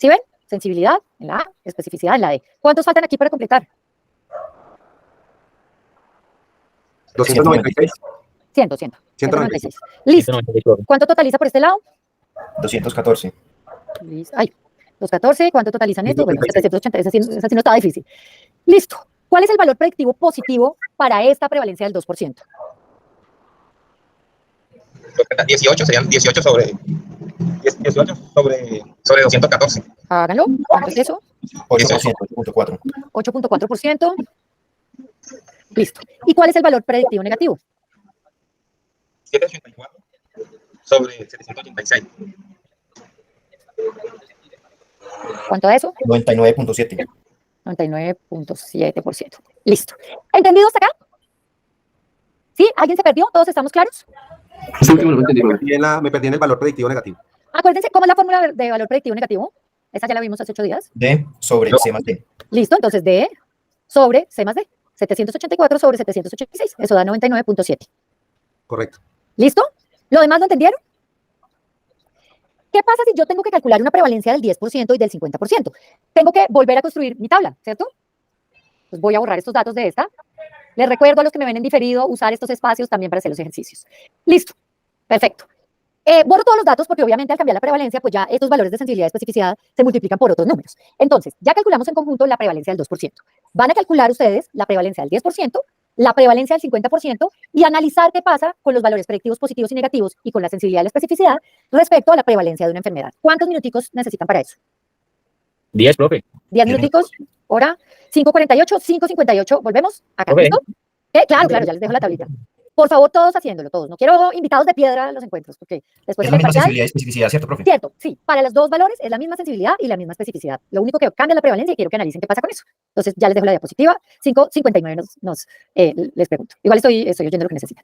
¿Sí ven? Sensibilidad en la A, especificidad en la D. ¿Cuántos faltan aquí para completar? 296. 100, 196. Listo. 194. ¿Cuánto totaliza por este lado? 214. Listo. Ay, 214. ¿Cuánto totalizan estos? Bueno, 186. 780. Esa sí no estaba difícil. Listo. ¿Cuál es el valor predictivo positivo para esta prevalencia del 2%? 18, serían 18 sobre 18 sobre 214. Háganlo. ¿Cuánto es eso? 8%, 8.4. 8.4%. Listo. ¿Y cuál es el valor predictivo negativo? 784 sobre 786. ¿Cuánto es eso? 99.7. 99.7%. Listo. ¿Entendido hasta acá? ¿Sí? ¿Alguien se perdió? ¿Todos estamos claros? Ese último no lo entendí. Me perdí en el valor predictivo negativo. Acuérdense, ¿cómo es la fórmula de valor predictivo negativo? Esa ya la vimos hace 8 días. D sobre C más D. Listo, entonces D sobre C más D. 784 sobre 786. Eso da 99.7. Correcto. ¿Listo? ¿Lo demás lo entendieron? ¿Qué pasa si yo tengo que calcular una prevalencia del 10% y del 50%? Tengo que volver a construir mi tabla, ¿cierto? Pues voy a borrar estos datos de esta. Les recuerdo a los que me ven en diferido usar estos espacios también para hacer los ejercicios. Listo, perfecto. Borro todos los datos porque obviamente al cambiar la prevalencia, pues ya estos valores de sensibilidad y especificidad se multiplican por otros números. Entonces, ya calculamos en conjunto la prevalencia del 2%. Van a calcular ustedes la prevalencia del 10%, la prevalencia del 50% y analizar qué pasa con los valores predictivos positivos y negativos y con la sensibilidad y la especificidad respecto a la prevalencia de una enfermedad. ¿Cuántos minuticos necesitan para eso? 10, profe. 10 minuticos, hora, 5:48, 5:58, volvemos acá, Ok. ¿listo? Claro, claro, ya les dejo la tablita. Por favor, todos haciéndolo, todos. No quiero invitados de piedra a los encuentros, porque después Es en la el misma parcial, sensibilidad y especificidad, ¿cierto, profe? cierto, sí, para los dos valores es la misma sensibilidad y la misma especificidad. Lo único que cambia es la prevalencia y quiero que analicen qué pasa con eso. Entonces, ya les dejo la diapositiva. 5:59 les pregunto. Igual estoy oyendo lo que necesitan.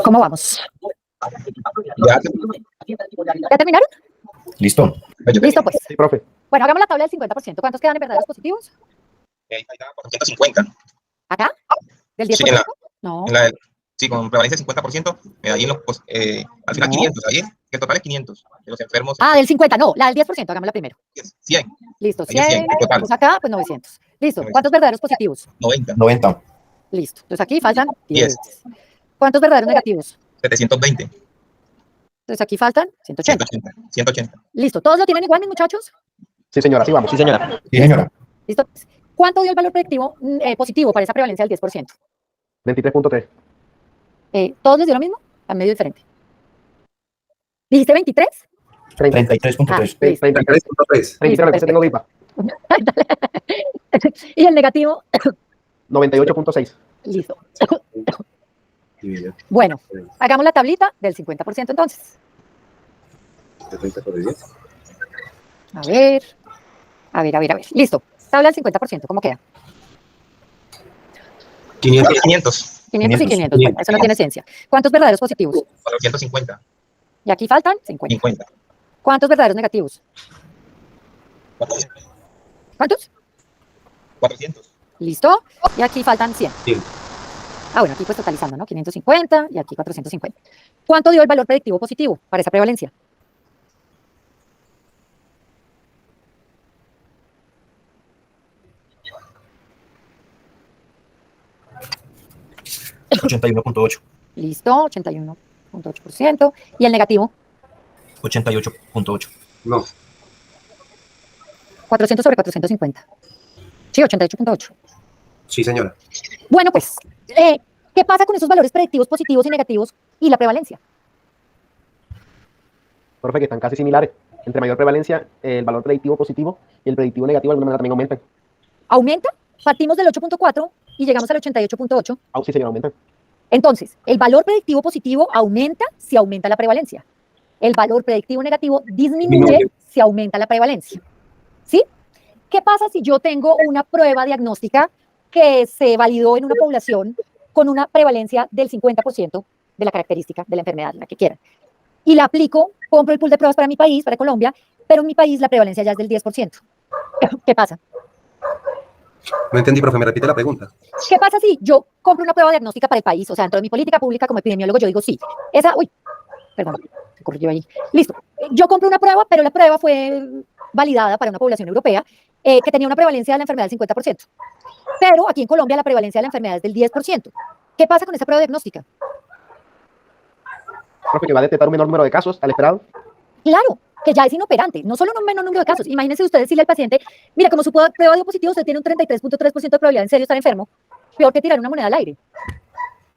¿Cómo vamos? Ya, ¿Ya terminaron? Listo. Listo, pues. Sí, profe. Bueno, hagamos la tabla del 50%. ¿Cuántos quedan en verdaderos positivos? ahí da 450. ¿Acá? ¿Del Sí, 10%? No. Sí, con prevalencia del 50%, ahí en los, al final No. 500, ahí el total es 500 de los enfermos, Ah, del 50, no, la del 10%, hagámosla primero. 100, Listo, ahí es 100, 100, el total, pues acá, pues 900. Listo, 900. ¿cuántos verdaderos positivos? 90, 90. Listo, entonces aquí faltan 10. 10. ¿Cuántos verdaderos negativos? 720, Entonces aquí faltan 180. 180, 180. Listo, ¿todos lo tienen igual, mis muchachos? Sí, señora, sí vamos. Sí, señora. Sí, señora. Listo. ¿Cuánto dio el valor predictivo positivo para esa prevalencia del 10%? 23.3. ¿Todos les dio lo mismo? A medio diferente. ¿Dijiste 23? 33.3. Listo. 33.3. 33, lo que tengo gripa. Y el negativo, 98.6. listo. Bueno, hagamos la tablita del 50% entonces. A ver. Listo. Tabla del 50%, ¿cómo queda? 500, 500, 500 y 500. Bueno, eso no tiene ciencia. ¿Cuántos verdaderos positivos? 450, Y aquí faltan 50. 50, ¿Cuántos verdaderos negativos? 400, ¿Cuántos? 400, ¿Listo? Y aquí faltan 100. Sí. Ah, bueno, aquí pues totalizando, ¿no? 550 y aquí 450. ¿Cuánto dio el valor predictivo positivo para esa prevalencia? Sí. 81.8. Listo, 81.8%. ¿Y el negativo? 88.8. No. 400 sobre 450. Sí, 88.8. Sí, señora. Bueno, pues, ¿qué pasa con esos valores predictivos positivos y negativos y la prevalencia? Profe, que están casi similares. Entre mayor prevalencia, el valor predictivo positivo y el predictivo negativo de alguna manera también aumentan. ¿Aumenta? Partimos del 8.4 y llegamos al 88.8. Ah, sí, señora, aumentan. Entonces, el valor predictivo positivo aumenta si aumenta la prevalencia. El valor predictivo negativo disminuye si aumenta la prevalencia. ¿Sí? ¿Qué pasa si yo tengo una prueba diagnóstica que se validó en una población con una prevalencia del 50% de la característica de la enfermedad, la que quieran? Y la aplico, compro el pool de pruebas para mi país, para Colombia, pero en mi país la prevalencia ya es del 10%. ¿Qué pasa? No entendí, profe, me repite la pregunta. ¿Qué pasa si yo compro una prueba diagnóstica para el país? O sea, dentro de mi política pública como epidemiólogo yo digo sí. Perdón, se corrigió ahí. Listo. Yo compro una prueba, pero la prueba fue validada para una población europea que tenía una prevalencia de la enfermedad del 50%. Pero aquí en Colombia la prevalencia de la enfermedad es del 10%. ¿Qué pasa con esa prueba diagnóstica? Profe, que va a detectar un menor número de casos al esperado. Claro, que ya es inoperante, no solo en un menor número de casos. Imagínense ustedes decirle al paciente, mira, como su prueba dio positivo, usted tiene un 33.3% de probabilidad de en serio estar enfermo, peor que tirar una moneda al aire.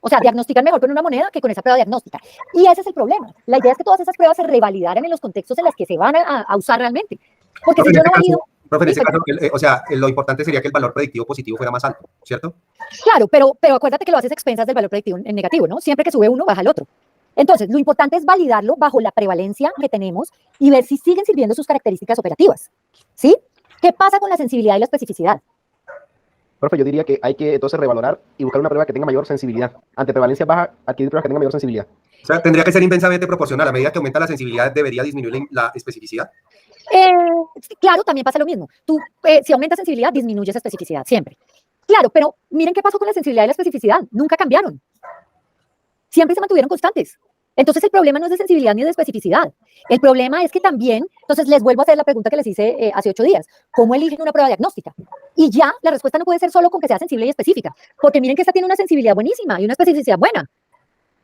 O sea, diagnostican mejor con una moneda que con esa prueba diagnóstica. Y ese es el problema. La idea es que todas esas pruebas se revalidaran en los contextos en los que se van a usar realmente. Porque Profe, si en yo no este valido... caso, profe, en este caso, o sea, lo importante sería que el valor predictivo positivo fuera más alto, ¿cierto? Claro, pero acuérdate que lo haces a expensas del valor predictivo en negativo, ¿no? Siempre que sube uno, baja el otro. Entonces, lo importante es validarlo bajo la prevalencia que tenemos y ver si siguen sirviendo sus características operativas. ¿Sí? ¿Qué pasa con la sensibilidad y la especificidad? Profe, yo diría que hay que entonces revalorar y buscar una prueba que tenga mayor sensibilidad. Ante prevalencia baja, adquirir pruebas que tengan mayor sensibilidad. O sea, tendría que ser inversamente proporcional. A medida que aumenta la sensibilidad, debería disminuir la especificidad. Claro, también pasa lo mismo. Tú, si aumentas sensibilidad, disminuyes especificidad, siempre. Claro, pero miren qué pasó con la sensibilidad y la especificidad. Nunca cambiaron. Siempre se mantuvieron constantes. Entonces, el problema no es de sensibilidad ni de especificidad. El problema es que también, entonces les vuelvo a hacer la pregunta que les hice hace 8 días. ¿Cómo eligen una prueba diagnóstica? Y ya, la respuesta no puede ser solo con que sea sensible y específica, porque miren que esta tiene una sensibilidad buenísima y una especificidad buena.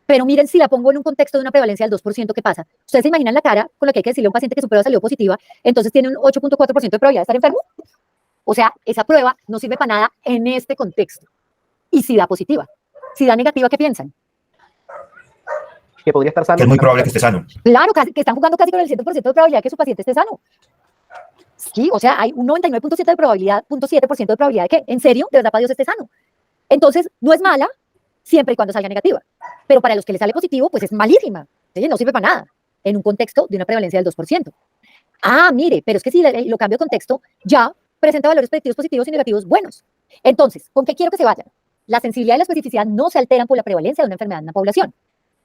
Pero miren, si la pongo en un contexto de una prevalencia del 2%, ¿qué pasa? Ustedes se imaginan la cara con la que hay que decirle a un paciente que su prueba salió positiva, entonces tiene un 8.4% de probabilidad de estar enfermo. O sea, esa prueba no sirve para nada en este contexto. Y si da positiva, si da negativa, ¿qué piensan? Que podría estar sano. Que es muy probable que esté sano. Claro, que están jugando casi con el 100% de probabilidad de que su paciente esté sano. Sí, o sea, hay un 99.7% de probabilidad, 0.7% de probabilidad de que, en serio, de verdad, para Dios esté sano. Entonces, no es mala siempre y cuando salga negativa. Pero para los que le sale positivo, pues es malísima. ¿Sí? No sirve para nada en un contexto de una prevalencia del 2%. Ah, mire, pero es que si lo cambio de contexto, ya presenta valores predictivos positivos y negativos buenos. Entonces, ¿con qué quiero que se vayan? La sensibilidad y la especificidad no se alteran por la prevalencia de una enfermedad en una población.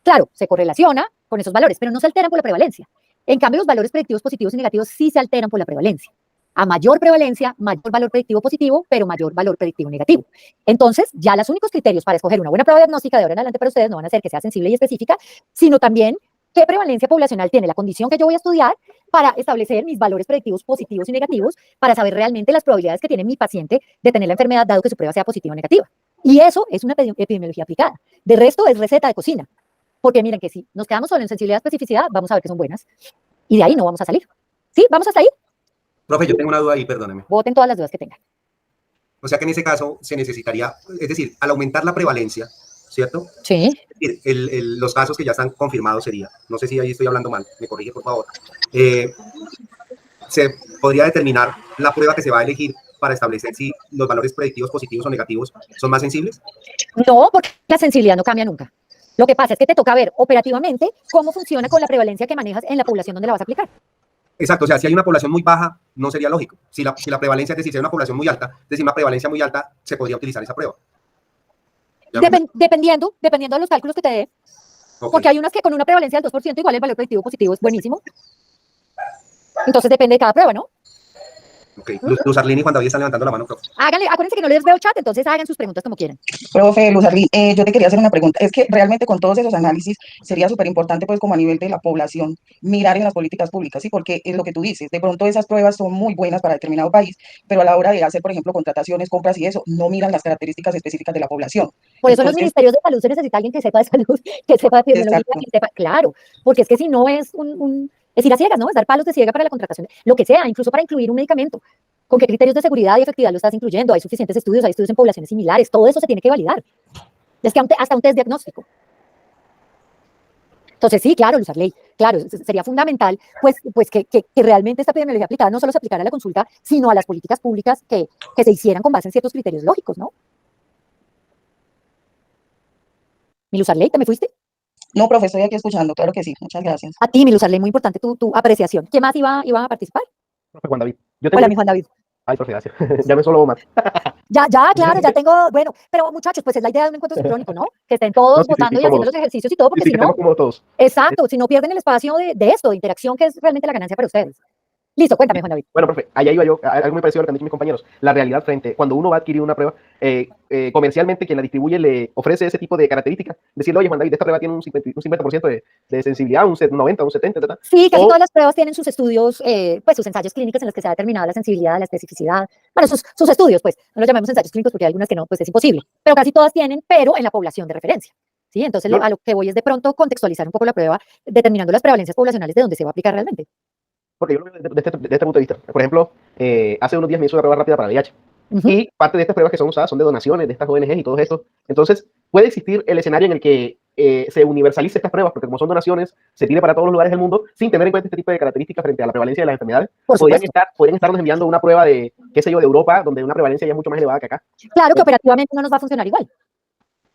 Claro, se correlaciona con esos valores, pero no se alteran por la prevalencia. En cambio, los valores predictivos positivos y negativos sí se alteran por la prevalencia. A mayor prevalencia, mayor valor predictivo positivo, pero mayor valor predictivo negativo. Entonces, ya los únicos criterios para escoger una buena prueba diagnóstica de ahora en adelante para ustedes no van a ser que sea sensible y específica, sino también qué prevalencia poblacional tiene la condición que yo voy a estudiar para establecer mis valores predictivos positivos y negativos, para saber realmente las probabilidades que tiene mi paciente de tener la enfermedad, dado que su prueba sea positiva o negativa. Y eso es una epidemiología aplicada. De resto, es receta de cocina. Porque miren que si nos quedamos solo en sensibilidad y especificidad, vamos a ver que son buenas. Y de ahí no vamos a salir. ¿Sí? ¿Vamos hasta ahí? Profe, yo tengo una duda ahí, perdóneme. Voten todas las dudas que tengan. O sea que en ese caso se necesitaría, es decir, al aumentar la prevalencia, ¿cierto? Sí. Es decir, los casos que ya están confirmados sería, no sé si ahí estoy hablando mal, me corrige por favor, se podría determinar la prueba que se va a elegir para establecer si los valores predictivos positivos o negativos son más sensibles. No, porque la sensibilidad no cambia nunca. Lo que pasa es que te toca ver operativamente cómo funciona con la prevalencia que manejas en la población donde la vas a aplicar. Exacto, o sea, si hay una población muy baja, no sería lógico. Si la prevalencia, es decir, si hay una población muy alta, es decir, una prevalencia muy alta, se podría utilizar esa prueba. Dependiendo de los cálculos que te dé. Okay. Porque hay unas que con una prevalencia del 2% igual el valor predictivo positivo es buenísimo. Entonces depende de cada prueba, ¿no? Ok, Luz Arlene y Juan David están levantando la mano, profe. Háganle, acuérdense que no les veo chat, entonces hagan sus preguntas como quieran. Profe Luz Arlín, yo te quería hacer una pregunta. Es que realmente con todos esos análisis sería súper importante, pues, como a nivel de la población, mirar en las políticas públicas, ¿sí? Porque es lo que tú dices. De pronto esas pruebas son muy buenas para determinado país, pero a la hora de hacer, por ejemplo, contrataciones, compras y eso, no miran las características específicas de la población. Por eso en los ministerios de salud se necesita alguien que sepa de salud, que sepa de epidemiología, que sepa, claro, porque es que si no es es ir a ciegas, ¿no? Es dar palos de ciega para la contratación, lo que sea, incluso para incluir un medicamento. ¿Con qué criterios de seguridad y efectividad lo estás incluyendo? Hay suficientes estudios, hay estudios en poblaciones similares, todo eso se tiene que validar. Es que hasta un test diagnóstico. Entonces, sí, claro, Luz Arley, claro, sería fundamental pues que realmente esta epidemiología aplicada no solo se aplicara a la consulta, sino a las políticas públicas que se hicieran con base en ciertos criterios lógicos, ¿no? ¿Mi Luz Arley, te me fuiste? No, profe, estoy aquí escuchando, claro que sí, muchas gracias. A ti, mi Luz Arley, muy importante tu apreciación. ¿Quién más iba a participar? Profe Juan David. Hola, mi Juan David. Ay, profe, gracias. Ya me solo más. Ya, claro, ya tengo, bueno, pero muchachos, pues es la idea de un encuentro sincrónico, ¿no? Que estén todos No, sí, votando y cómodos. haciendo los ejercicios y todo, porque Sí, si que no, estemos cómodos todos. exacto, si no pierden el espacio de esto, de interacción, que es realmente la ganancia para ustedes. Listo, cuéntame, Juan David. Bueno, profe, allá iba yo, algo muy parecido a lo que han dicho mis compañeros. La realidad frente, cuando uno va a adquirir una prueba, comercialmente quien la distribuye le ofrece ese tipo de características. Decirle, oye, Juan David, esta prueba tiene un 50% de sensibilidad, un 90, un 70, etc. Sí, casi todas las pruebas tienen sus estudios, pues sus ensayos clínicos en los que se ha determinado la sensibilidad, la especificidad. Bueno, sus estudios, pues, no los llamemos ensayos clínicos porque hay algunas que no, pues es imposible. Pero casi todas tienen, pero en la población de referencia. ¿Sí? Entonces, a lo que voy es de pronto contextualizar un poco la prueba, determinando las prevalencias poblacionales de dónde se va a aplicar realmente. Porque yo lo veo de este punto de vista. Por ejemplo, hace unos días me hizo una prueba rápida para VIH. Y parte de estas pruebas que son usadas son de donaciones de estas ONGs y todo esto. Entonces, puede existir el escenario en el que se universalice estas pruebas, porque como son donaciones, se tire para todos los lugares del mundo, sin tener en cuenta este tipo de características frente a la prevalencia de las enfermedades. Podrían estarnos enviando una prueba de, qué sé yo, de Europa, donde una prevalencia ya es mucho más elevada que acá. Claro que operativamente no nos va a funcionar igual.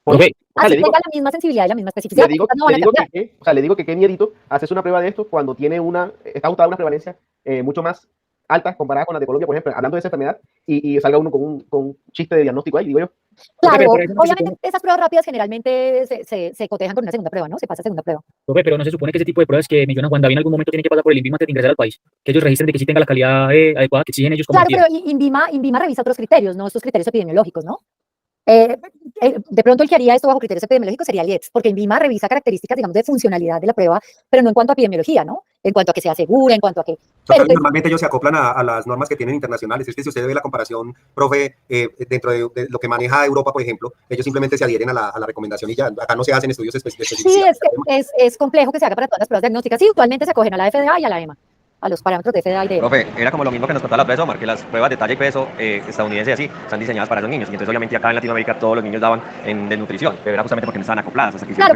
Profe, Así tenga la misma sensibilidad y la misma especificidad. Le digo que qué miedito haces una prueba de esto cuando tiene está ajustada una prevalencia mucho más alta comparada con la de Colombia, por ejemplo, hablando de esa enfermedad, y salga uno con un chiste de diagnóstico ahí, digo yo. Claro, obviamente esas pruebas rápidas generalmente se cotejan con una segunda prueba, ¿no? Se pasa a segunda prueba. Profe, pero no se supone que ese tipo de pruebas que menciona Juan David en algún momento tienen que pasar por el INVIMA antes de ingresar al país. Que ellos registren de que sí tenga la calidad adecuada que exigen ellos como Claro, pero INVIMA revisa otros criterios, ¿no? Estos criterios epidemiológicos, ¿no? De pronto el que haría esto bajo criterios epidemiológicos sería el IETS, porque INVIMA revisa características, digamos, de funcionalidad de la prueba, pero no en cuanto a epidemiología, ¿no? En cuanto a que sea segura, en cuanto a que... Pero normalmente ellos se acoplan a las normas que tienen internacionales. Es que si usted ve la comparación, profe, dentro de lo que maneja Europa, por ejemplo, ellos simplemente se adhieren a la recomendación y ya. Acá no se hacen estudios específicos. Sí, es complejo que se haga para todas las pruebas diagnósticas. Sí, usualmente se acogen a la FDA y a la EMA, a los parámetros de FDA y de EMA. Profe, era como lo mismo que nos contaba la profesora Omar, que las pruebas de talla y peso estadounidenses así están diseñadas para los niños. Y entonces obviamente acá en Latinoamérica todos los niños daban de nutrición, pero era justamente porque no estaban acopladas. Hasta que claro,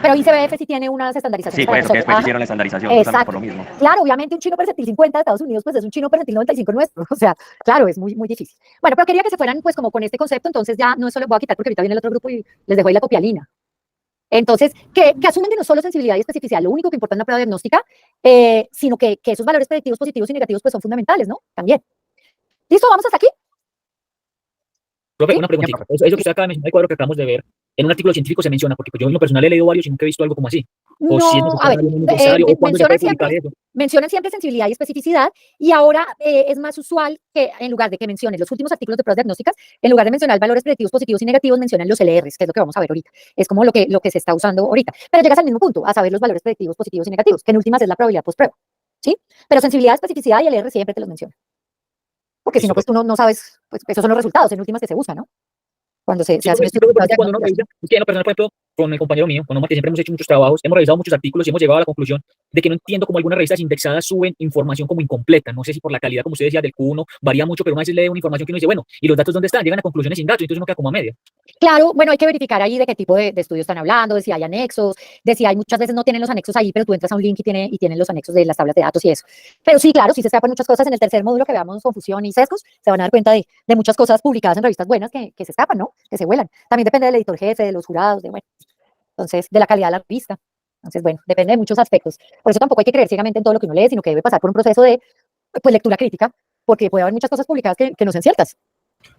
pero ICBF sí tiene unas estandarizaciones. Sí, por eso que después hicieron la estandarización, justamente por lo mismo. Claro, obviamente un chino percentil 50 de Estados Unidos pues es un chino percentil 95 nuestro. O sea, claro, es muy difícil. Bueno, pero quería que se fueran pues como con este concepto, entonces ya no solo voy a quitar porque ahorita viene el otro grupo y les dejo ahí la copialina. Entonces, que asumen que no solo sensibilidad y especificidad, lo único que importa en una prueba diagnóstica, sino que esos valores predictivos positivos y negativos pues son fundamentales, ¿no? También. ¿Listo? ¿Vamos hasta aquí? Profe, una preguntita. Eso que usted acaba de mencionar, el cuadro que acabamos de ver, en un artículo científico se menciona, porque pues, yo en lo personal he leído varios y nunca he visto algo como así. O si es No, a ver, necesario, no es necesario, o cuándo se puede publicar eso. mencionan siempre sensibilidad y especificidad, y ahora es más usual que en lugar de que mencionen los últimos artículos de pruebas diagnósticas, en lugar de mencionar valores predictivos positivos y negativos, mencionan los LRs, que es lo que vamos a ver ahorita. Es como lo que se está usando ahorita. Pero llegas al mismo punto, a saber los valores predictivos positivos y negativos, que en últimas es la probabilidad post-prueba, ¿sí? Pero sensibilidad, especificidad y LR siempre te los mencionan. Porque si no, pues tú no sabes, pues esos son los resultados en últimas que se usan, ¿no? Cuando se hacen estos cuando uno revisa, es que en lo personal, por ejemplo, con el compañero mío, con Omar, que siempre hemos hecho muchos trabajos, hemos revisado muchos artículos y hemos llegado a la conclusión de que no entiendo cómo algunas revistas indexadas suben información como incompleta. No sé si por la calidad, como usted decía, del Q1 varía mucho, pero una vez lee una información que uno dice, bueno, ¿y los datos dónde están? Llegan a conclusiones sin datos, entonces uno queda como a media. Claro, bueno, hay que verificar ahí de qué tipo de estudios están hablando, de si hay anexos, de si hay muchas veces no tienen los anexos ahí, pero tú entras a un link y tienen los anexos de las tablas de datos y eso. Pero sí, claro, sí se escapan muchas cosas en el tercer módulo que veamos confusión y sesgos, se van a dar cuenta de muchas cosas publicadas en revistas buenas que se escapan, ¿no? Que se vuelan. También depende del editor jefe, de los jurados, bueno, entonces, de la calidad de la revista. Entonces, bueno, depende de muchos aspectos. Por eso tampoco hay que creer ciegamente en todo lo que uno lee, sino que debe pasar por un proceso de pues, lectura crítica, porque puede haber muchas cosas publicadas que no sean ciertas.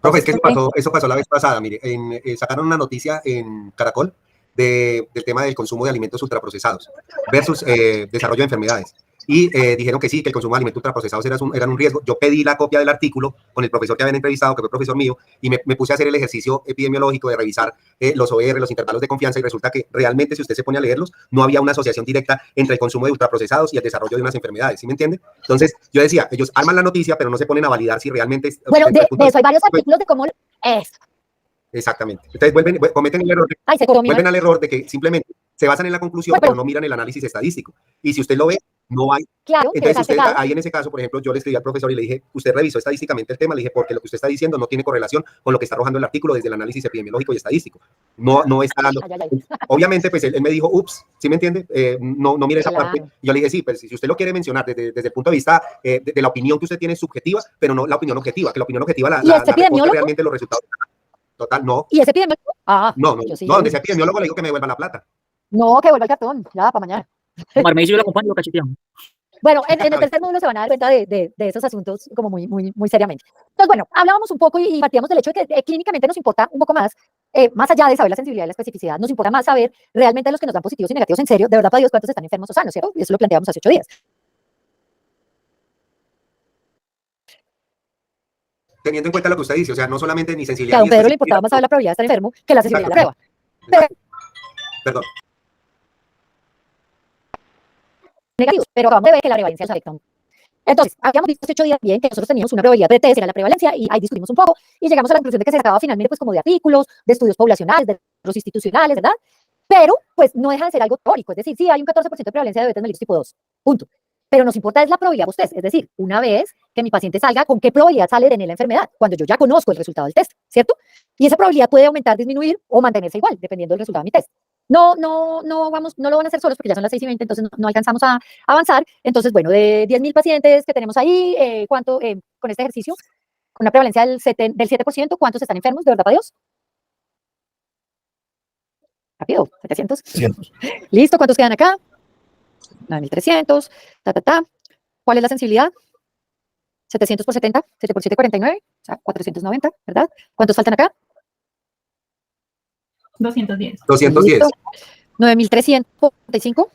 Profe, es que eso pasó la vez pasada, mire, sacaron una noticia en Caracol del tema del consumo de alimentos ultraprocesados versus desarrollo de enfermedades. Y dijeron que sí, que el consumo de alimentos ultraprocesados eran un riesgo. Yo pedí la copia del artículo con el profesor que habían entrevistado, que fue profesor mío, y me puse a hacer el ejercicio epidemiológico de revisar los OR, los intervalos de confianza, y resulta que realmente, si usted se pone a leerlos, no había una asociación directa entre el consumo de ultraprocesados y el desarrollo de unas enfermedades, ¿sí me entiende? Entonces, yo decía, ellos arman la noticia, pero no se ponen a validar si realmente... Bueno, de eso hay varios artículos de cómo es. Exactamente. Entonces cometen el error, vuelven al error de que simplemente se basan en la conclusión, pero no miran el análisis estadístico. Y si usted lo ve, no hay. Claro, entonces, usted, ahí en ese caso, por ejemplo, yo le escribí al profesor y le dije, usted revisó estadísticamente el tema, le dije, porque lo que usted está diciendo no tiene correlación con lo que está arrojando el artículo desde el análisis epidemiológico y estadístico. No está dando. Obviamente, pues él me dijo, ups, ¿sí me entiende? No mire esa parte. Y yo le dije, sí, pues si usted lo quiere mencionar desde el punto de vista de la opinión que usted tiene subjetiva, pero no la opinión objetiva, que la opinión objetiva la reporta realmente los resultados. Total, no. ¿Y ese epidemiólogo? No, donde ese epidemiólogo le digo que me devuelva la plata. No, que vuelva el cartón, ya, para mañana. Omar me dice, yo lo acompaño y lo cacheteamos. Bueno, en el tercer módulo se van a dar cuenta de esos asuntos como muy seriamente. Entonces, bueno, hablábamos un poco y partíamos del hecho de que clínicamente nos importa un poco más, más allá de saber la sensibilidad y la especificidad, nos importa más saber realmente los que nos dan positivos y negativos en serio, de verdad para Dios, cuántos están enfermos o sanos, ¿cierto? Y eso lo planteamos hace 8 días. Teniendo en cuenta lo que usted dice, o sea, no solamente ni sensibilidad. Que a don Pedro le importaba más saber la probabilidad de estar enfermo que la sensibilidad de la prueba. Perdón. Negativos, pero acabamos de ver que la prevalencia los afecta. Entonces, habíamos visto hace 8 días bien que nosotros teníamos una probabilidad de test, era la prevalencia, y ahí discutimos un poco, y llegamos a la conclusión de que se trataba finalmente pues como de artículos, de estudios poblacionales, de los institucionales, ¿verdad? Pero, pues, no deja de ser algo teórico, es decir, sí, hay un 14% de prevalencia de diabetes mellitus tipo 2, punto. Pero nos importa es la probabilidad post test, es decir, una vez que mi paciente salga, ¿con qué probabilidad sale de la enfermedad? Cuando yo ya conozco el resultado del test, ¿cierto? Y esa probabilidad puede aumentar, disminuir o mantenerse igual, dependiendo del resultado de mi test. No lo van a hacer solos porque ya son las 6:20, entonces no alcanzamos a avanzar. Entonces, bueno, de 10.000 pacientes que tenemos ahí, ¿cuánto, con este ejercicio, con una prevalencia del 7%, cuántos están enfermos, de verdad para Dios? Rápido, 700. 700. Listo, ¿cuántos quedan acá? 9.300, ¿Cuál es la sensibilidad? 700 por 70, 7 por 7, 49, o sea, 490, ¿verdad? ¿Cuántos faltan acá? 210. 210. 9.345.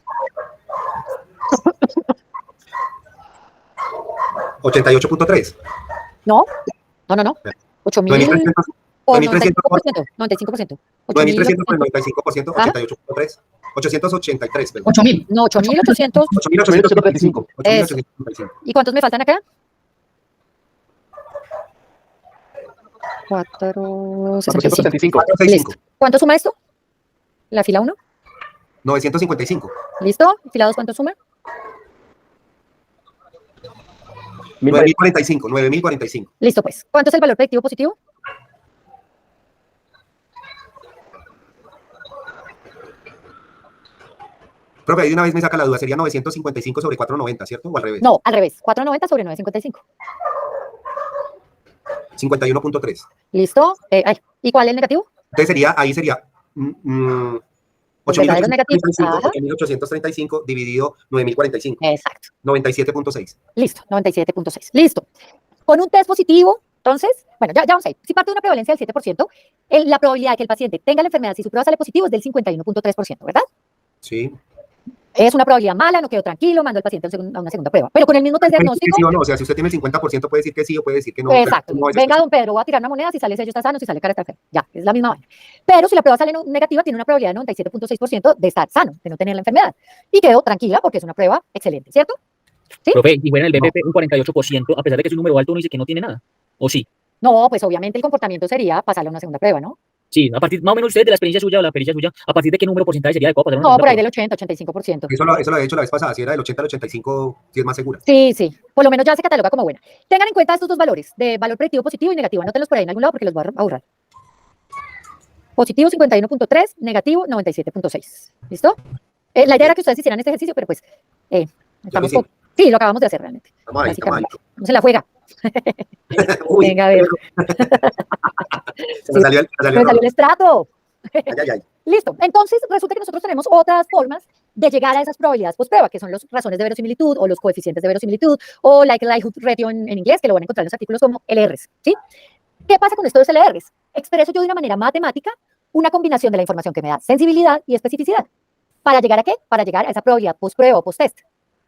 88.3. No. 8.000. 9.300. 95%. 9.300 por 95%, 88.3. 883, perdón. 8.000. No, 8.800. 8.835. 8.835. ¿Y cuántos me faltan acá? 465. 465. ¿Cuánto suma esto? La fila 1. 955. ¿Listo? ¿Fila 2 cuánto suma? 9.045. 9.045. Listo, pues. ¿Cuánto es el valor predictivo positivo? Profe, ahí de una vez me saca la duda, sería 955 sobre 490, ¿cierto? ¿O al revés? No, al revés. 490 sobre 955. 51.3. ¿Listo? ¿Y cuál es el negativo? Entonces ahí sería 8.835 dividido 9.045. Exacto. 97.6. Listo, 97.6. Listo. Con un test positivo, Entonces, bueno, ya vamos a ir. Si parte de una prevalencia del 7%, la probabilidad de que el paciente tenga la enfermedad si su prueba sale positivo es del 51.3%, ¿verdad? Sí. Es una probabilidad mala, no quedó tranquilo, mandó al paciente a una segunda prueba. Pero con el mismo test Puede decir que diagnóstico, sí o no, o sea, si usted tiene el 50% puede decir que sí o puede decir que no. exacto. pero no es Venga, específico. don Pedro, voy a tirar una moneda, si sale sello está sano, si sale cara está enfermo. Ya, es la misma vaina. Pero si la prueba sale negativa, tiene una probabilidad de 97.6% de estar sano, de no tener la enfermedad. Y quedó tranquila porque es una prueba excelente, ¿cierto? ¿Sí? Profe, y bueno, el BPP un 48%, a pesar de que es un número alto, uno dice que no tiene nada. ¿O sí? No, pues obviamente el comportamiento sería pasarle a una segunda prueba, ¿no? Sí, a partir, más o menos usted de la experiencia suya o la experiencia suya, ¿a partir de qué número porcentaje sería adecuado pasar una No, segunda por ahí prueba? del 80, 85%. Eso lo había hecho la vez pasada, si era del 80 al 85, sí es más segura. Sí, sí. Por lo menos ya se cataloga como buena. Tengan en cuenta estos dos valores, de valor predictivo positivo y negativo. Anótenlos por ahí en algún lado porque los voy a borrar. Positivo 51.3, negativo 97.6. ¿Listo? La idea era que ustedes hicieran este ejercicio, pero pues estamos hicimos. sí, lo acabamos de hacer realmente. Estamos ahí, estamos ahí. Básicamente. No se la juega. Uy, Venga, a ver. se me salió el Me salió el estrato. Ay, ay, ay. Listo. Entonces, resulta que nosotros tenemos otras formas de llegar a esas probabilidades post-prueba, que son las razones de verosimilitud o los coeficientes de verosimilitud o likelihood ratio en inglés, que lo van a encontrar en los artículos como LRs. ¿Sí? ¿Qué pasa con estos LRs? Expreso yo de una manera matemática una combinación de la información que me da sensibilidad y especificidad. ¿Para llegar a qué? Para llegar a esa probabilidad post-prueba o post-test.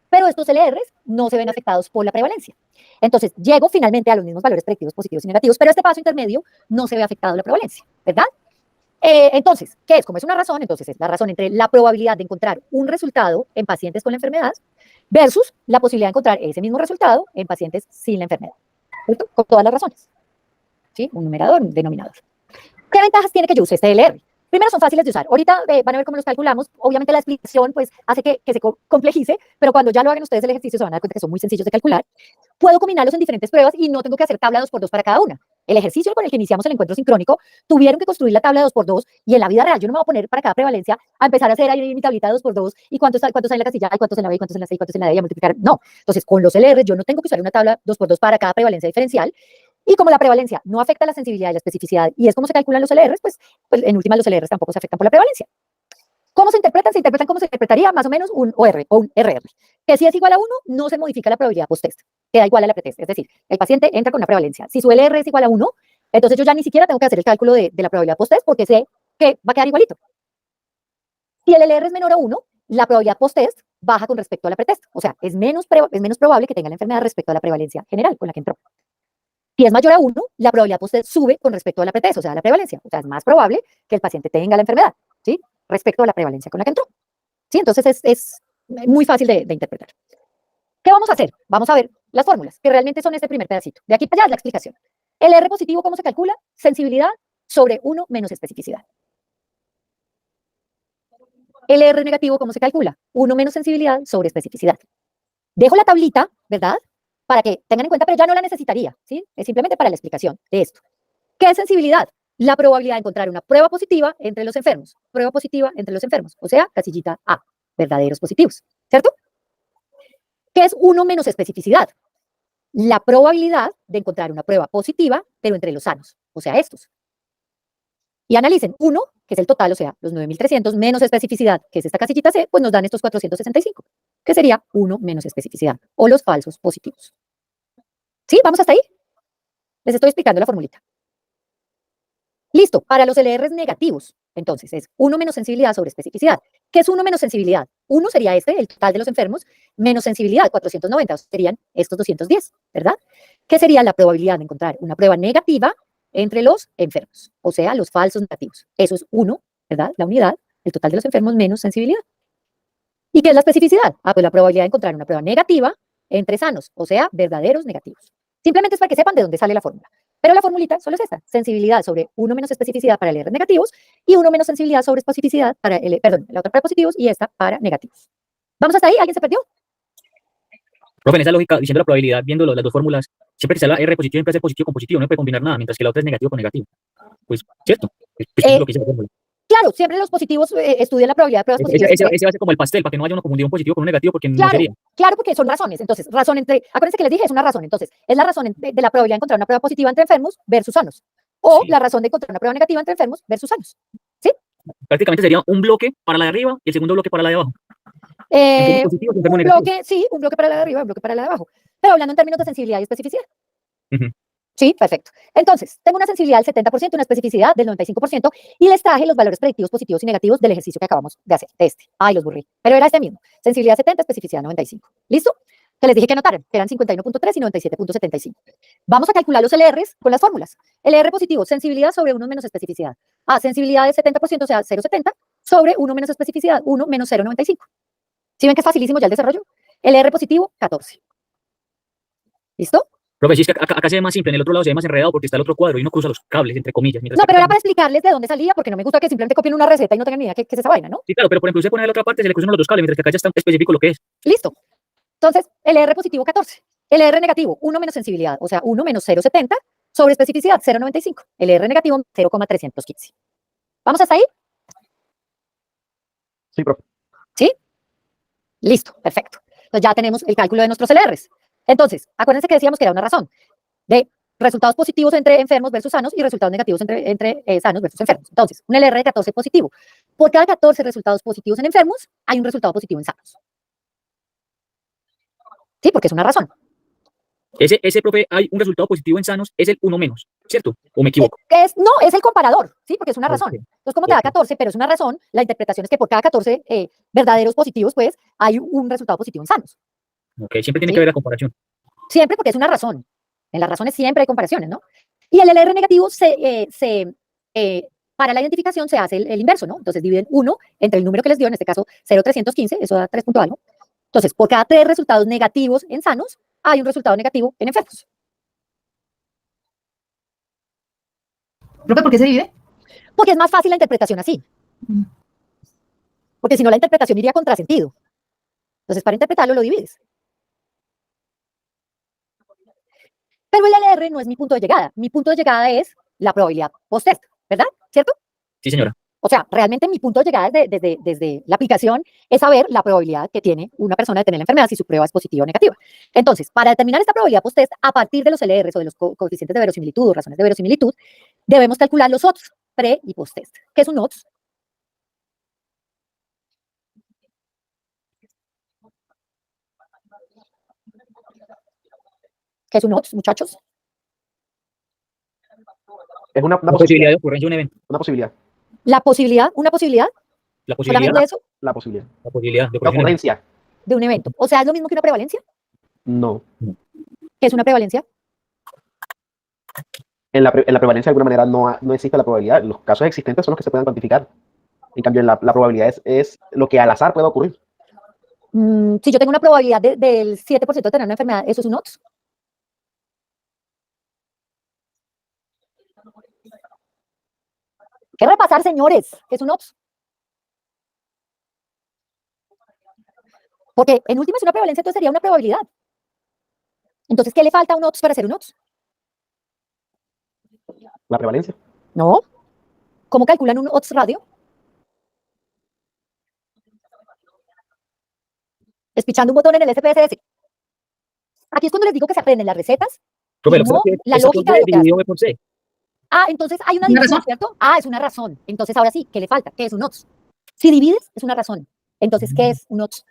Pero estos LRs no se ven afectados por la prevalencia. Entonces, llego finalmente a los mismos valores predictivos positivos y negativos, pero este paso intermedio no se ve afectado la prevalencia, ¿verdad? Entonces, ¿qué es? Como es una razón, entonces es la razón entre la probabilidad de encontrar un resultado en pacientes con la enfermedad versus la posibilidad de encontrar ese mismo resultado en pacientes sin la enfermedad. ¿Cierto? Con todas las razones. ¿Sí? Un numerador, un denominador. ¿Qué ventajas tiene que yo use este LR? Primero, son fáciles de usar. Ahorita van a ver cómo los calculamos. Obviamente la explicación pues, hace que se complejice, pero cuando ya lo hagan ustedes el ejercicio se van a dar cuenta que son muy sencillos de calcular. Puedo combinarlos en diferentes pruebas y no tengo que hacer tabla 2x2 para cada una. El ejercicio con el que iniciamos el encuentro sincrónico, tuvieron que construir la tabla 2x2 y en la vida real yo no me voy a poner para cada prevalencia a empezar a hacer ahí mi tablita 2x2 y cuántos hay en la casilla, y cuántos en la B, y cuántos en la C, y cuántos en la D y a multiplicar. No. Entonces, con los LR yo no tengo que usar una tabla 2x2 para cada prevalencia diferencial. Y como la prevalencia no afecta la sensibilidad y la especificidad y es como se calculan los LRs, pues en última los LRs tampoco se afectan por la prevalencia. ¿Cómo se interpretan? Se interpretan como se interpretaría más o menos un OR o un RR, que si es igual a 1, no se modifica la probabilidad post-test, queda igual a la pretest. Es decir, el paciente entra con una prevalencia. Si su LR es igual a 1, entonces yo ya ni siquiera tengo que hacer el cálculo de la probabilidad post-test porque sé que va a quedar igualito. Si el LR es menor a 1, la probabilidad post-test baja con respecto a la pretest. O sea, es menos probable que tenga la enfermedad respecto a la prevalencia general con la que entró. Si es mayor a 1, la probabilidad post-test sube con respecto a la pretest, o sea, a la prevalencia. O sea, es más probable que el paciente tenga la enfermedad, ¿sí? Respecto a la prevalencia con la que entró. ¿Sí? Entonces es muy fácil de interpretar. ¿Qué vamos a hacer? Vamos a ver las fórmulas, que realmente son este primer pedacito. De aquí para allá es la explicación. El R positivo, ¿cómo se calcula? Sensibilidad sobre 1 menos especificidad. El R negativo, ¿cómo se calcula? 1 menos sensibilidad sobre especificidad. Dejo la tablita, ¿verdad? Para que tengan en cuenta, pero ya no la necesitaría, ¿sí? Es simplemente para la explicación de esto. ¿Qué es sensibilidad? La probabilidad de encontrar una prueba positiva entre los enfermos. Prueba positiva entre los enfermos, o sea, casillita A, verdaderos positivos, ¿cierto? ¿Qué es 1 menos especificidad? La probabilidad de encontrar una prueba positiva, pero entre los sanos, o sea, estos. Y analicen, 1, que es el total, o sea, los 9.300 menos especificidad, que es esta casillita C, pues nos dan estos 465, que sería 1 menos especificidad, o los falsos positivos. ¿Sí? ¿Vamos hasta ahí? Les estoy explicando la formulita. Listo, para los LRs negativos, entonces es 1 menos sensibilidad sobre especificidad. ¿Qué es 1 menos sensibilidad? 1 sería el total de los enfermos, menos sensibilidad, 490, serían estos 210, ¿verdad? ¿Qué sería la probabilidad de encontrar una prueba negativa entre los enfermos? O sea, los falsos negativos. Eso es 1, ¿verdad? La unidad, el total de los enfermos menos sensibilidad. ¿Y qué es la especificidad? Pues la probabilidad de encontrar una prueba negativa entre sanos, o sea, verdaderos negativos. Simplemente es para que sepan de dónde sale la fórmula. Pero la formulita solo es esta, sensibilidad sobre 1 menos especificidad para LR negativos y 1 menos sensibilidad sobre especificidad para, la otra para positivos y esta para negativos. ¿Vamos hasta ahí? ¿Alguien se perdió? Profe, en esa lógica, diciendo la probabilidad, viendo las dos fórmulas, siempre que sea la R positivo, siempre ser positivo con positivo, no puede combinar nada, mientras que la otra es negativo con negativo. Pues, ¿cierto? Pues, es lo que dice la fórmula. Claro, siempre los positivos estudian la probabilidad de pruebas positivas. Ese va a ser como el pastel, para que no haya uno confundido un positivo con un negativo, porque claro, no sería. Claro, porque son razones. Entonces, razón entre, acuérdense que les dije, es una razón. Entonces, es la razón de la probabilidad de encontrar una prueba positiva entre enfermos versus sanos. O Sí. la razón de encontrar una prueba negativa entre enfermos versus sanos. ¿Sí? Prácticamente sería un bloque para la de arriba y el segundo bloque para la de abajo. Positivo, un bloque, sí, un bloque para la de arriba, un bloque para la de abajo. Pero hablando en términos de sensibilidad y especificidad. Sí, perfecto. Entonces, tengo una sensibilidad del 70%, una especificidad del 95% y les traje los valores predictivos positivos y negativos del ejercicio que acabamos de hacer, de este. Ay, los burrí. Pero era este mismo. Sensibilidad 70, especificidad 95. ¿Listo? Que les dije que anotaran, que eran 51.3 y 97.75. Vamos a calcular los LRs con las fórmulas. LR positivo, sensibilidad sobre 1 menos especificidad. Sensibilidad de 70%, o sea, 0,70, sobre 1 menos especificidad, 1 menos 0,95. ¿Sí ven que es facilísimo ya el desarrollo? LR positivo, 14. ¿Listo? Profe, si es que acá se ve más simple, en el otro lado se ve más enredado porque está el otro cuadro y uno cruza los cables, entre comillas. No, pero era para explicarles de dónde salía, porque no me gusta que simplemente copien una receta y no tengan ni idea qué es esa vaina, ¿no? Sí, claro, pero por ejemplo, usted pone en la otra parte, se le cruzan los dos cables, mientras que acá ya está específico lo que es. Listo. Entonces, LR positivo 14. LR negativo, 1 menos sensibilidad, o sea, 1 menos 0,70 sobre especificidad 0,95. LR negativo 0,315. ¿Vamos hasta ahí? Sí, profe. ¿Sí? Listo, perfecto. Entonces ya tenemos el cálculo de nuestros LRs. Entonces, acuérdense que decíamos que era una razón de resultados positivos entre enfermos versus sanos y resultados negativos entre sanos versus enfermos. Entonces, un LR de 14 positivo. Por cada 14 resultados positivos en enfermos, hay un resultado positivo en sanos. Sí, porque es una razón. Ese, profe, hay un resultado positivo en sanos, es el 1 menos, ¿cierto? ¿O me equivoco? No, es el comparador, ¿sí? Porque es una razón. Ok. Entonces, como te da Ok. 14, pero es una razón, la interpretación es que por cada 14 verdaderos positivos, pues, hay un resultado positivo en sanos. Ok, siempre tiene ¿Sí? que haber la comparación. Siempre porque es una razón. En las razones siempre hay comparaciones, ¿no? Y el LR negativo para la identificación se hace el inverso, ¿no? Entonces dividen 1 entre el número que les dio, en este caso 0,315, eso da 3 punto algo. Entonces, por cada 3 resultados negativos en sanos, hay un resultado negativo en enfermos. Profe, ¿por qué se divide? Porque es más fácil la interpretación así. Porque si no, la interpretación iría a contrasentido. Entonces, para interpretarlo, lo divides. Pero el LR no es mi punto de llegada. Mi punto de llegada es la probabilidad post-test, ¿verdad? ¿Cierto? Sí, señora. O sea, realmente mi punto de llegada desde la aplicación es saber la probabilidad que tiene una persona de tener la enfermedad si su prueba es positiva o negativa. Entonces, para determinar esta probabilidad post-test, a partir de los LRs o de los coeficientes de verosimilitud o razones de verosimilitud, debemos calcular los odds pre y post-test. ¿Qué es un odds? ¿Qué es un odds, muchachos? Es una La posibilidad. posibilidad de ocurrencia de un evento. Una posibilidad. La posibilidad, una posibilidad, La posibilidad, solamente eso, La posibilidad. la posibilidad de La ocurrencia de un evento. ocurrencia. de un evento. O sea, ¿es lo mismo que una prevalencia? No. ¿Qué es una prevalencia? En la prevalencia, de alguna manera, no existe la probabilidad. Los casos existentes son los que se pueden cuantificar. En cambio, la probabilidad es lo que al azar puede ocurrir. Si yo tengo una probabilidad del 7% de tener una enfermedad, ¿eso es un odds? ¿Qué repasar, señores? ¿Qué es un odds? Porque en última es una prevalencia, entonces sería una probabilidad. Entonces, ¿qué le falta a un odds para ser un odds? La prevalencia. No. ¿Cómo calculan un odds radio? Espichando un botón en el SPSS. Aquí es cuando les digo que se aprenden las recetas Profe, y no la esa lógica fue de lo que dividido hacen. B por C. Entonces hay una ¿Una división, razón? ¿cierto? Es una razón. Entonces, ahora sí, ¿qué le falta? ¿Qué es un odds? Si divides, es una razón. Entonces, ¿qué es un odds?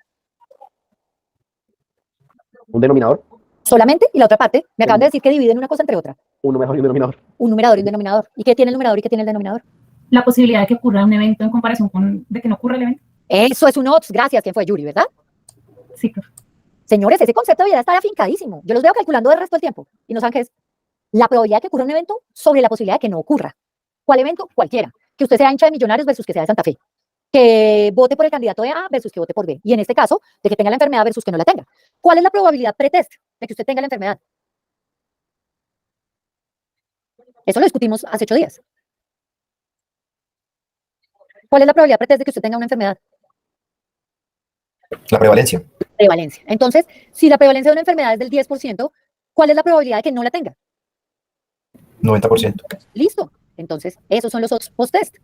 Un denominador. Solamente, y la otra parte, me acaban de decir que dividen una cosa entre otra. Un numerador y un denominador. Un numerador y un denominador. ¿Y qué tiene el numerador y qué tiene el denominador? La posibilidad de que ocurra un evento en comparación con de que no ocurra el evento. Eso es un odds, gracias. ¿Quién fue? Yuri, ¿verdad? Sí, profe. Señores, ese concepto debería estar afincadísimo. Yo los veo calculando el resto del tiempo. Y no saben qué es. La probabilidad de que ocurra un evento sobre la posibilidad de que no ocurra. ¿Cuál evento? Cualquiera. Que usted sea hincha de Millonarios versus que sea de Santa Fe. Que vote por el candidato de A versus que vote por B. Y en este caso, de que tenga la enfermedad versus que no la tenga. ¿Cuál es la probabilidad pretest de que usted tenga la enfermedad? Eso lo discutimos hace 8 días. ¿Cuál es la probabilidad pretest de que usted tenga una enfermedad? La prevalencia. Prevalencia. Entonces, si la prevalencia de una enfermedad es del 10%, ¿cuál es la probabilidad de que no la tenga? 90%. Listo. Entonces, esos son los odds post-test.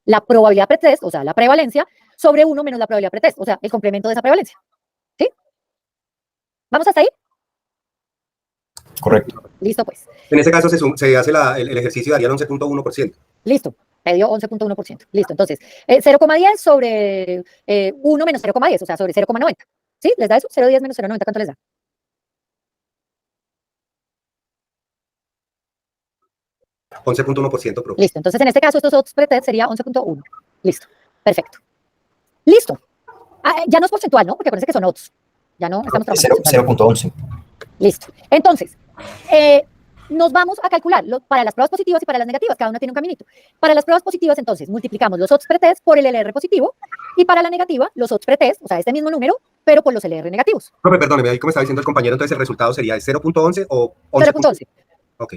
La probabilidad pretest, o sea, la prevalencia, sobre 1 menos la probabilidad pretest, o sea, el complemento de esa prevalencia. ¿Sí? ¿Vamos hasta ahí? Correcto. Listo, pues. En ese caso se hace el ejercicio y daría el 11.1%. Listo. Me dio 11.1%. Listo. Entonces, 0,10 sobre 1 menos 0,10, o sea, sobre 0,90. ¿Sí? ¿Les da eso? 0,10 menos 0,90, ¿cuánto les da? 11.1%, profe. Listo. Entonces, en este caso, estos odds pretest sería 11.1. Listo. Perfecto. Listo. Ya no es porcentual, ¿no? Porque parece que son odds. Ya no estamos trabajando. 0.11. Listo. Entonces, nos vamos a calcular para las pruebas positivas y para las negativas. Cada una tiene un caminito. Para las pruebas positivas, entonces, multiplicamos los odds pretest por el LR positivo y para la negativa, los odds pretest, o sea, este mismo número, pero por los LR negativos. Profe, perdóneme, ahí como estaba diciendo el compañero, entonces el resultado sería 0.11 o 11. 0.11. Ok.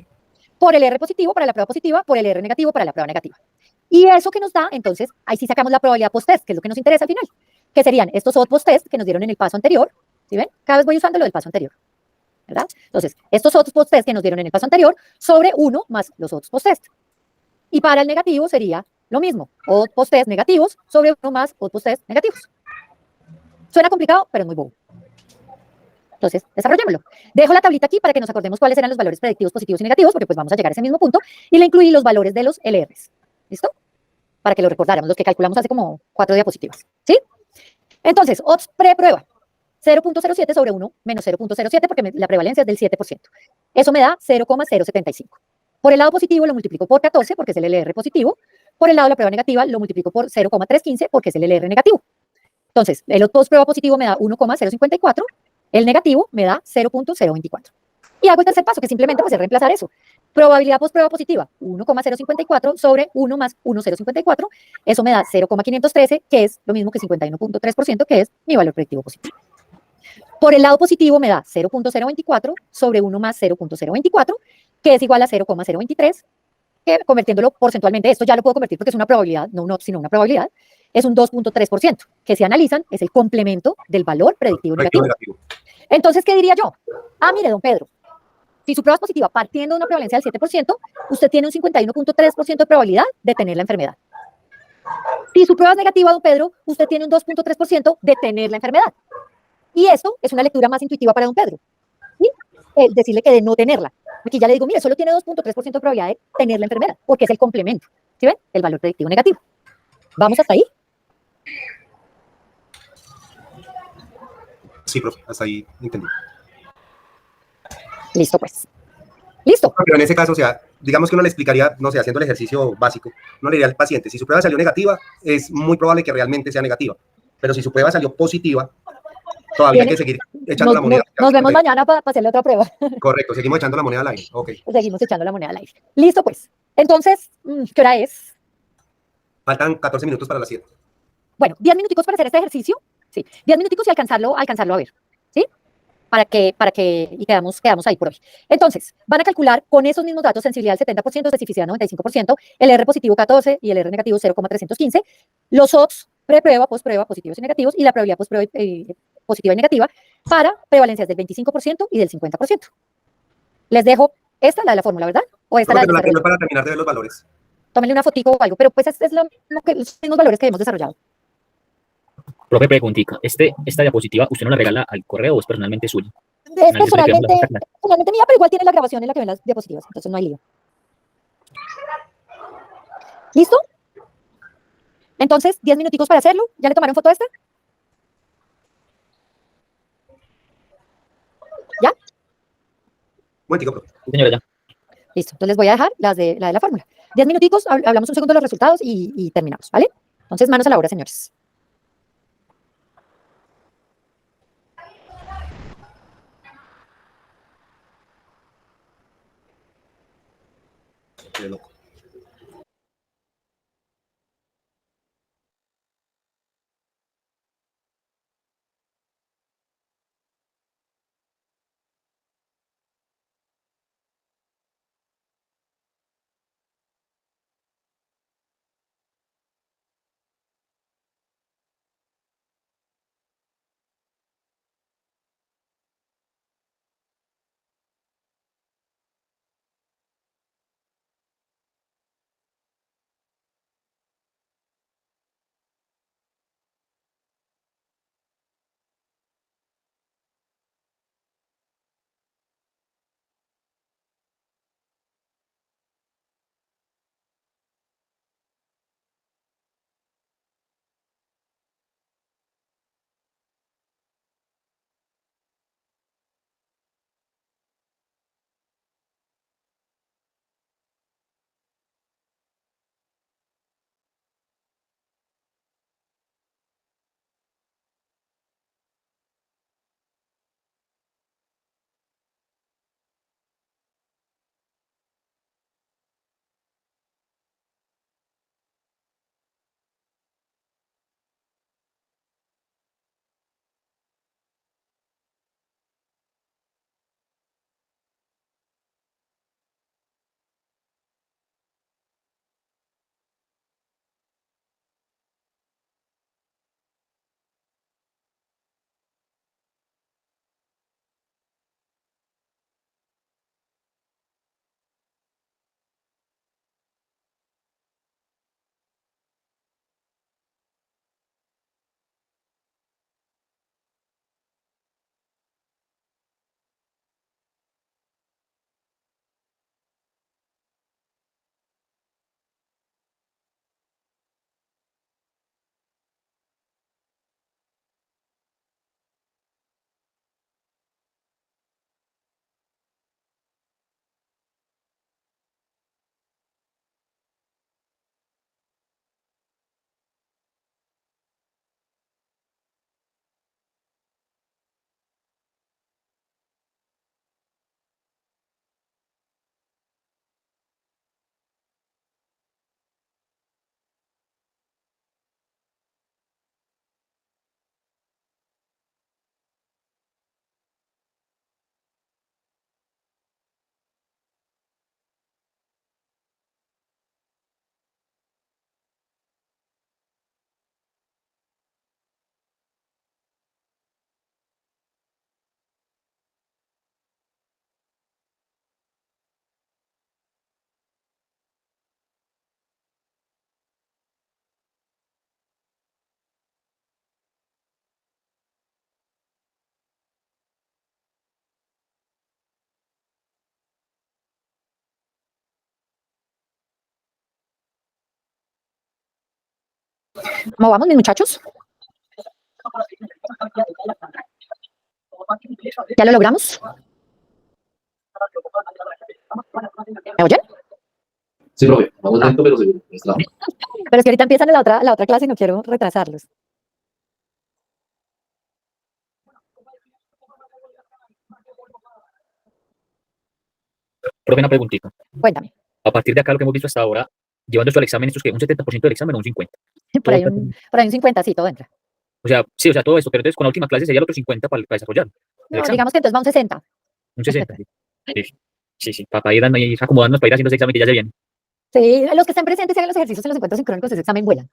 Por el R positivo para la prueba positiva, por el R negativo para la prueba negativa. Y eso que nos da, entonces, ahí sí sacamos la probabilidad post-test, que es lo que nos interesa al final, que serían estos odds post-test que nos dieron en el paso anterior. ¿Sí ven? Cada vez voy usando lo del paso anterior. ¿Verdad? Entonces, estos odds post-test que nos dieron en el paso anterior sobre 1 más los odds post-test. Y para el negativo sería lo mismo, odds post-test negativos sobre 1 más odds post-test negativos. Suena complicado, pero es muy bobo. Entonces, desarrollémoslo. Dejo la tablita aquí para que nos acordemos cuáles eran los valores predictivos positivos y negativos, porque pues vamos a llegar a ese mismo punto, y le incluí los valores de los LRs. ¿Listo? Para que lo recordáramos, los que calculamos hace como 4 diapositivas. ¿Sí? Entonces, odds pre-prueba. 0.07 sobre 1 menos 0.07 porque la prevalencia es del 7%. Eso me da 0,075. Por el lado positivo lo multiplico por 14 porque es el LR positivo. Por el lado de la prueba negativa lo multiplico por 0,315 porque es el LR negativo. Entonces, el post prueba positivo me da 1,054, el negativo me da 0.024. Y hago el tercer paso, que simplemente pues, es reemplazar eso. Probabilidad post prueba positiva, 1,054 sobre 1 más 1,054. Eso me da 0,513, que es lo mismo que 51.3%, que es mi valor predictivo positivo. Por el lado positivo me da 0.024 sobre 1 más 0.024, que es igual a 0,023, que convirtiéndolo porcentualmente, esto ya lo puedo convertir porque es una probabilidad, no un odds, sino una probabilidad, es un 2.3%, que si analizan es el complemento del valor predictivo negativo. Entonces, ¿qué diría yo? Mire, don Pedro, si su prueba es positiva partiendo de una prevalencia del 7%, usted tiene un 51.3% de probabilidad de tener la enfermedad. Si su prueba es negativa, don Pedro, usted tiene un 2.3% de tener la enfermedad. Y esto es una lectura más intuitiva para don Pedro. ¿Sí? El decirle que de no tenerla. Aquí ya le digo, mire, solo tiene 2.3% de probabilidad de tener la enfermedad, porque es el complemento. ¿Sí ven? El valor predictivo negativo. ¿Vamos hasta ahí? Sí, profe, hasta ahí entendí. Listo, pues. Listo. Pero en ese caso, o sea, digamos que uno le explicaría, no sé, haciendo el ejercicio básico, uno le diría al paciente, si su prueba salió negativa, es muy probable que realmente sea negativa. Pero si su prueba salió positiva, todavía hay que seguir echando la moneda. Nos vemos mañana para hacerle otra prueba. Correcto, seguimos echando la moneda al aire. Ok. Seguimos echando la moneda al aire. Listo, pues. Entonces, ¿qué hora es? Faltan 14 minutos para las 7. Bueno, 10 minuticos para hacer este ejercicio. Sí, 10 minuticos y alcanzarlo a ver. ¿Sí? Para que y quedamos ahí por hoy. Entonces, van a calcular con esos mismos datos, sensibilidad del 70%, especificidad 95%, el R positivo 14 y el R negativo 0,315, los odds pre-prueba, post-prueba, positivos y negativos, y la probabilidad post-prueba positiva y negativa para prevalencias del 25% y del 50%. Les dejo esta, la de la fórmula, ¿verdad? O esta, la que no para terminar de ver los valores. Tómenle una fotico o algo, pero pues es los mismos valores que hemos desarrollado. Profe, preguntica, ¿esta diapositiva usted no la regala al correo o es personalmente suya? Es personalmente mía, pero igual tiene la grabación en la que ven las diapositivas, entonces no hay lío. ¿Listo? Entonces, 10 minuticos para hacerlo. ¿Ya le tomaron foto a esta? ¿Ya? Momentico, profe. Señora, ya. Listo, entonces les voy a dejar la de la fórmula. 10 minuticos, hablamos un segundo de los resultados y terminamos, ¿vale? Entonces, manos a la obra, señores. Qué loco. ¿Cómo vamos, mis muchachos? ¿Ya lo logramos? ¿Me oyen? Sí, profe, vamos lento, pero seguro. Está. Pero es que ahorita empiezan la otra clase y no quiero retrasarlos. Profe, una preguntita. Cuéntame. A partir de acá, lo que hemos visto hasta ahora, llevando esto al examen, esto es que un 70% del examen o un 50%. Por ahí un 50, sí, todo entra. O sea, sí, o sea, todo esto, pero entonces con la última clase sería el otro 50 para desarrollar el No, examen. digamos que entonces va un 60. Un 60. Sí, sí, para ir acomodándonos para ir haciendo ese examen que ya se viene. Sí, los que estén presentes y hagan los ejercicios en los encuentros sincrónicos de ese examen vuelan.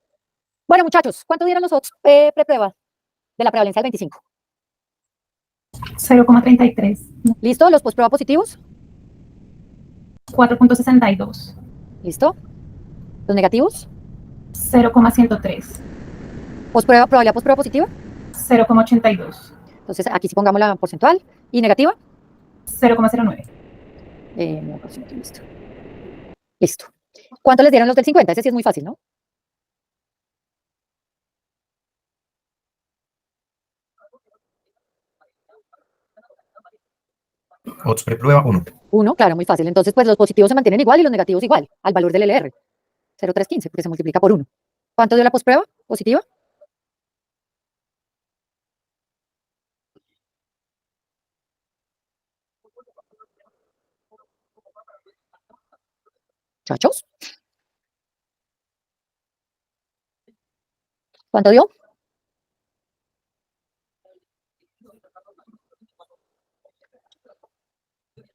Bueno, muchachos, ¿cuánto dieron los otros preprueba de la prevalencia del 25? 0,33. ¿Listo? ¿Los posprueba positivos? 4,62. ¿Listo? ¿Los negativos? 0,103. ¿Probabilidad posprueba positiva? 0,82. Entonces, aquí sí pongamos la porcentual. ¿Y negativa? 0,09. 9%, listo. Listo. ¿Cuánto les dieron los del 50? Ese sí es muy fácil, ¿no? Odds preprueba 1. 1, claro, muy fácil. Entonces, pues los positivos se mantienen igual y los negativos igual, al valor del LR. 0,315, porque se multiplica por 1. ¿Cuánto dio la posprueba positiva? Muchachos. ¿Cuánto dio?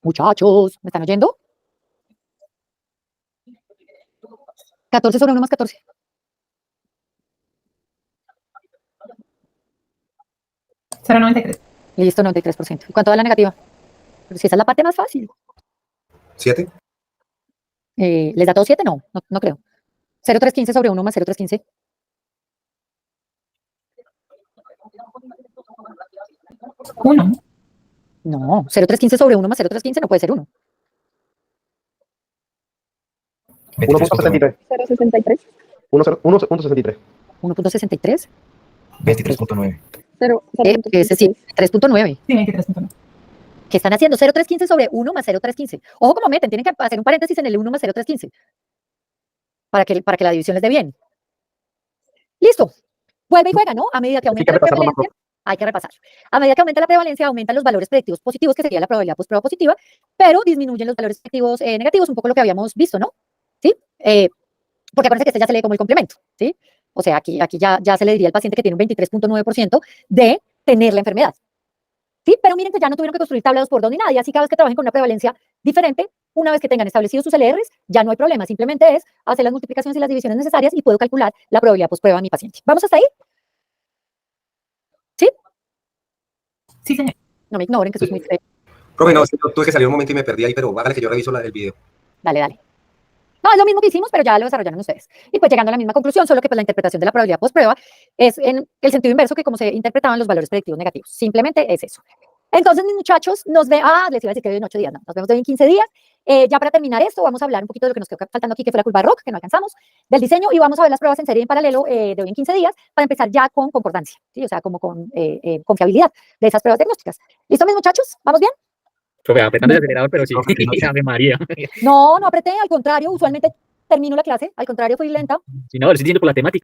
Muchachos, ¿me están oyendo? 14 sobre 1 más 14. Listo, 93%. ¿Y cuánto da la negativa? Pero si esa es la parte más fácil. 7. ¿Les da todo 7? No, no creo. 0,315 sobre 1 más 0,315. ¿1? No, 0,315 sobre 1 más 0,315 no puede ser 1. 1.63. 0.63. 1.63. 1.63. 23.9. Ese sí, 3.9. Sí, 23.9. ¿Qué están haciendo? 0,315 sobre 1 más 0,315. Ojo como meten, tienen que hacer un paréntesis en el 1 más 0,315. Para que la división les dé bien. Listo. Vuelve y juega, ¿no? A medida que aumenta la prevalencia, hay que repasar. A medida que aumenta la prevalencia, aumentan los valores predictivos positivos, que sería la probabilidad posprueba positiva, pero disminuyen los valores predictivos negativos, un poco lo que habíamos visto, ¿no? ¿Sí? Porque acuérdense que este ya se lee como el complemento, ¿sí? O sea, aquí ya se le diría al paciente que tiene un 23.9% de tener la enfermedad. ¿Sí? Pero miren que ya no tuvieron que construir tablados por 2 ni nada, y así cada vez que trabajen con una prevalencia diferente, una vez que tengan establecidos sus LRs, ya no hay problema, simplemente es hacer las multiplicaciones y las divisiones necesarias y puedo calcular la probabilidad posprueba a mi paciente. ¿Vamos hasta ahí? ¿Sí? Sí, señor. No me ignoren, que eso es muy feo. Profe, no, tuve que salir un momento y me perdí ahí, pero hágale que yo reviso el video. Dale. No, es lo mismo que hicimos, pero ya lo desarrollaron ustedes. Y pues llegando a la misma conclusión, solo que pues la interpretación de la probabilidad posprueba es en el sentido inverso que como se interpretaban los valores predictivos negativos. Simplemente es eso. Entonces, mis muchachos, les iba a decir que hoy en 8 días, no, nos vemos hoy en 15 días. Ya para terminar esto, vamos a hablar un poquito de lo que nos quedó faltando aquí, que fue la curva de ROC, que no alcanzamos, del diseño, y vamos a ver las pruebas en serie en paralelo de hoy en 15 días, para empezar ya con concordancia, ¿sí? O sea, como con confiabilidad de esas pruebas diagnósticas. ¿Listo, mis muchachos? ¿Vamos bien? Profe, apretando el acelerador, pero sí. Ave María. No apreté, al contrario, usualmente termino la clase, al contrario, fui lenta. Sí, no, lo estoy diciendo por la temática.